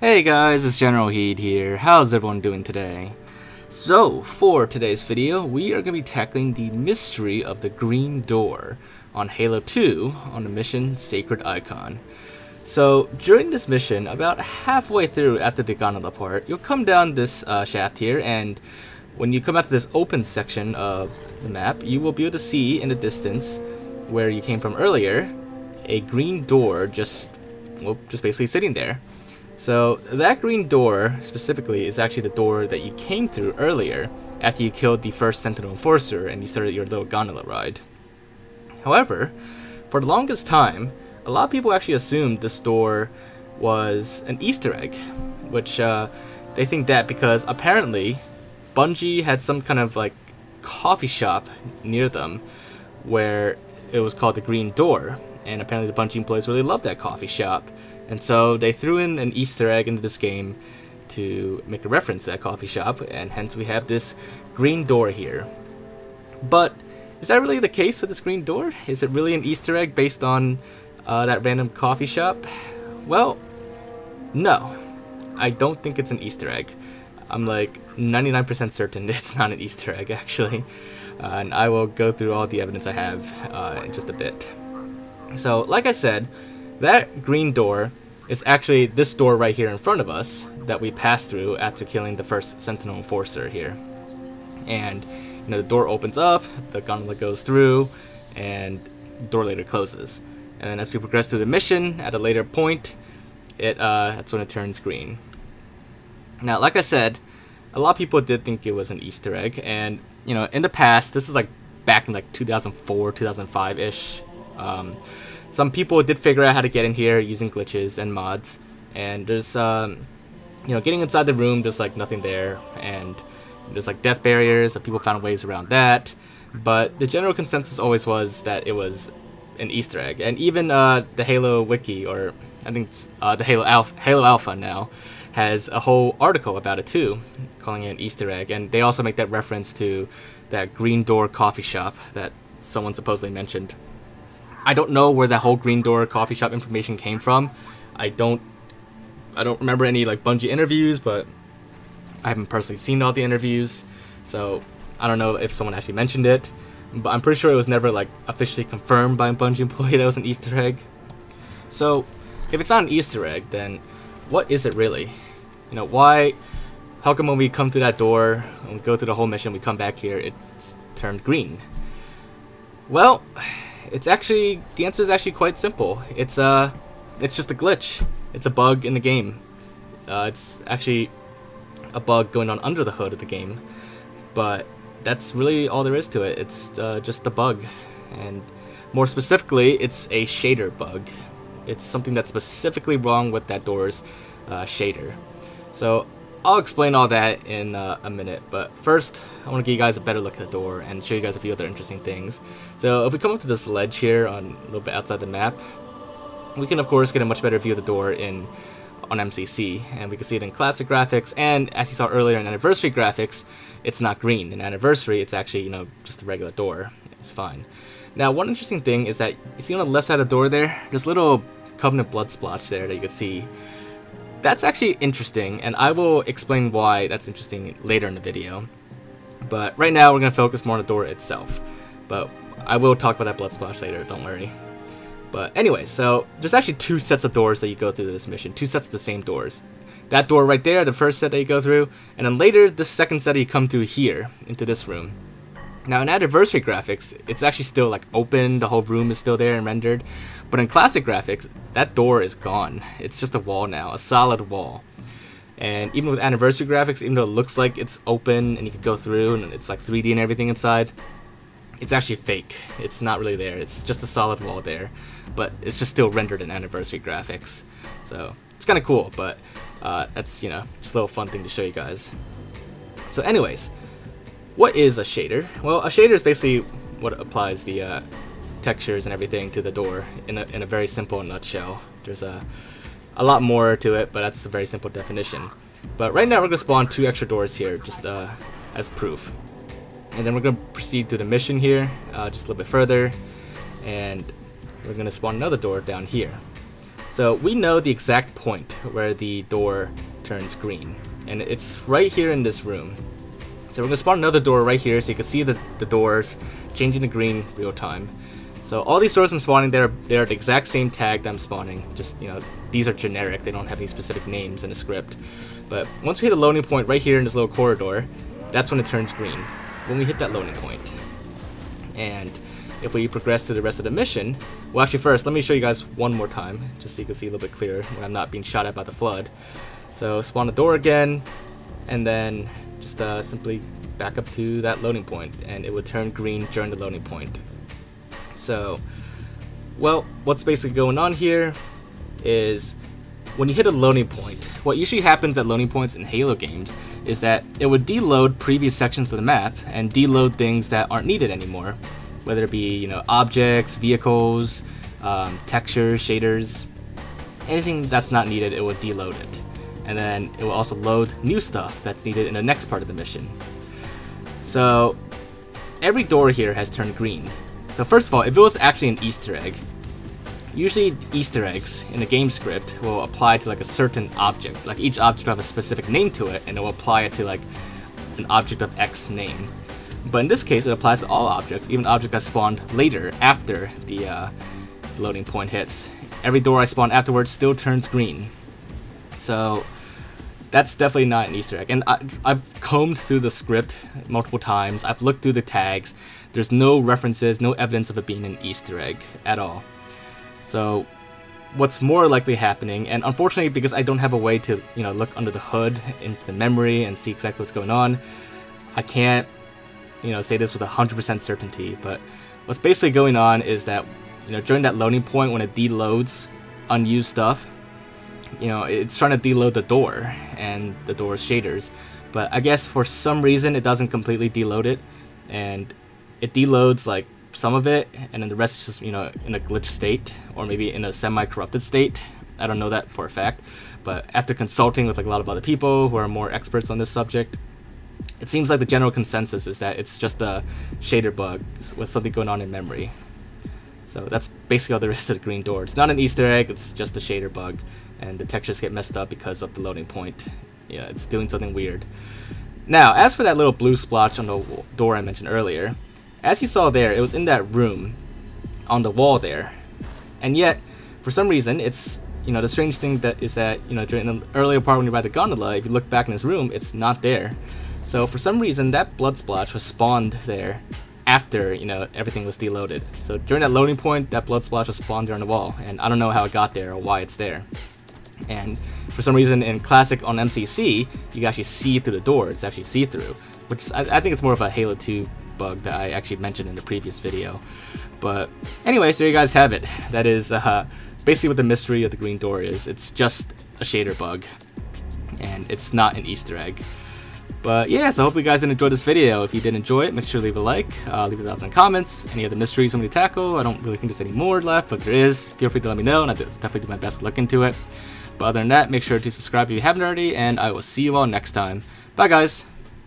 Hey guys, it's Generalkidd here. How's everyone doing today? So, for today's video, we are going to be tackling the mystery of the green door on Halo 2 on the mission Sacred Icon. So, during this mission, about halfway through after the gondola part, you'll come down this shaft here, and when you come out to this open section of the map, you will be able to see in the distance where you came from earlier, a green door just basically sitting there. So that green door specifically is actually the door that you came through earlier after you killed the first Sentinel Enforcer and you started your little gondola ride. However, for the longest time, a lot of people actually assumed this door was an Easter egg, which they think that because apparently Bungie had some kind of like coffee shop near them where it was called the Green Door, and apparently the Bungie employees really loved that coffee shop. And so they threw in an Easter egg into this game to make a reference to that coffee shop, and hence we have this green door here. But is that really the case with this green door? Is it really an Easter egg based on that random coffee shop? Well, no. I don't think it's an Easter egg. I'm like 99% certain it's not an Easter egg, actually. And I will go through all the evidence I have in just a bit. So, like I said, that green door is actually this door right here in front of us that we passed through after killing the first Sentinel Enforcer here. And, you know, the door opens up, the gondola goes through, and the door later closes. And then as we progress through the mission, at a later point, that's when it turns green. Now, like I said, a lot of people did think it was an Easter egg, and, you know, in the past, this is like back in like 2004, 2005-ish, some people did figure out how to get in here using glitches and mods, and there's, you know, getting inside the room, there's like nothing there, and there's like death barriers, but people found ways around that. But the general consensus always was that it was an Easter egg, and even the Halo Wiki, or I think it's, the Halo Alpha now, has a whole article about it too, calling it an Easter egg, and they also make that reference to that Green Door coffee shop that someone supposedly mentioned. I don't know where that whole Green Door coffee shop information came from. I don't remember any like Bungie interviews, but I haven't personally seen all the interviews, so I don't know if someone actually mentioned it. But I'm pretty sure it was never like officially confirmed by a Bungie employee that it was an Easter egg. So if it's not an Easter egg, then what is it really? You know, how come when we come through that door, when we go through the whole mission, we come back here, it's turned green? Well, the answer is actually quite simple. It's just a glitch. It's a bug in the game. It's actually a bug going on under the hood of the game, but that's really all there is to it. It's just a bug, and more specifically, it's a shader bug. It's something that's specifically wrong with that door's shader. So I'll explain all that in a minute, but first I want to give you guys a better look at the door and show you guys a few other interesting things. So if we come up to this ledge here on a little bit outside the map, we can of course get a much better view of the door on MCC, and we can see it in classic graphics, and as you saw earlier in anniversary graphics, it's not green. In anniversary, it's actually, you know, just a regular door. It's fine. Now, one interesting thing is that you see on the left side of the door there, there's a little Covenant blood splotch there that you can see. That's actually interesting, and I will explain why that's interesting later in the video. But right now, we're going to focus more on the door itself. But I will talk about that blood splotch later, don't worry. But anyway, so there's actually two sets of doors that you go through this mission. Two sets of the same doors. That door right there, the first set that you go through, and then later, the second set that you come through here, into this room. Now in anniversary graphics, it's actually still like open, the whole room is still there and rendered. But in classic graphics, that door is gone. It's just a wall now, a solid wall. And even with anniversary graphics, even though it looks like it's open and you can go through and it's like 3D and everything inside, it's actually fake. It's not really there. It's just a solid wall there, but it's just still rendered in anniversary graphics. So it's kind of cool, but that's, you know, it's a little fun thing to show you guys. So anyways, what is a shader? Well, a shader is basically what applies the textures and everything to the door in a very simple nutshell. There's a lot more to it, but that's a very simple definition. But right now we're going to spawn 2 extra doors here just as proof. And then we're going to proceed to the mission here just a little bit further, and we're going to spawn another door down here. So we know the exact point where the door turns green, and it's right here in this room. So we're gonna spawn another door right here so you can see the doors changing to green real time. So all these doors I'm spawning, they're the exact same tag that I'm spawning. Just, you know, these are generic. They don't have any specific names in the script. But once we hit a loading point right here in this little corridor, that's when it turns green. When we hit that loading point. And if we progress to the rest of the mission, well, actually first, let me show you guys one more time, just so you can see a little bit clearer when I'm not being shot at by the flood. So spawn the door again, and then just simply back up to that loading point, and it would turn green during the loading point. So, well, what's basically going on here is when you hit a loading point, what usually happens at loading points in Halo games is that it would deload previous sections of the map and deload things that aren't needed anymore, whether it be, you know, objects, vehicles, textures, shaders, anything that's not needed, it will deload it. And then it will also load new stuff that's needed in the next part of the mission. So every door here has turned green. So first of all, if it was actually an Easter egg, usually Easter eggs in the game script will apply to like a certain object. Like each object will have a specific name to it, and it will apply it to like an object of X name. But in this case, it applies to all objects, even objects that spawned later after the loading point hits. Every door I spawn afterwards still turns green. So that's definitely not an Easter egg. And I've combed through the script multiple times. I've looked through the tags. There's no references, no evidence of it being an Easter egg at all. So what's more likely happening, and unfortunately because I don't have a way to, you know, look under the hood into the memory and see exactly what's going on, I can't, you know, say this with 100% certainty, but what's basically going on is that, you know, during that loading point when it deloads unused stuff, you know, it's trying to deload the door and the door's shaders, but I guess for some reason it doesn't completely deload it, and it deloads like some of it, and then the rest is just, you know, in a glitch state, or maybe in a semi-corrupted state. I don't know that for a fact, but after consulting with like a lot of other people who are more experts on this subject, it seems like the general consensus is that it's just a shader bug with something going on in memory. So that's basically all there is to the green door. It's not an Easter egg, it's just a shader bug, and the textures get messed up because of the loading point. Yeah, it's doing something weird. Now, as for that little blue splotch on the door I mentioned earlier, as you saw there, it was in that room on the wall there. And yet, for some reason, it's, you know, the strange thing that is that, you know, during the earlier part when you ride the gondola, if you look back in this room, it's not there. So for some reason, that blood splotch was spawned there after, you know, everything was deloaded. So during that loading point, that blood splotch was spawned there on the wall, and I don't know how it got there or why it's there. And for some reason in Classic on MCC, you can actually see through the door. It's actually see-through, which is, I think it's more of a Halo 2 bug that I actually mentioned in the previous video. But anyways, there you guys have it. That is basically what the mystery of the green door is. It's just a shader bug, and it's not an Easter egg. But yeah, so hopefully you guys did enjoy this video. If you did enjoy it, make sure to leave a like, leave your thoughts and comments. Any other mysteries you want me to tackle? I don't really think there's any more left, but there is. Feel free to let me know, and I'll definitely do my best to look into it. But other than that, make sure to subscribe if you haven't already, and I will see you all next time. Bye guys!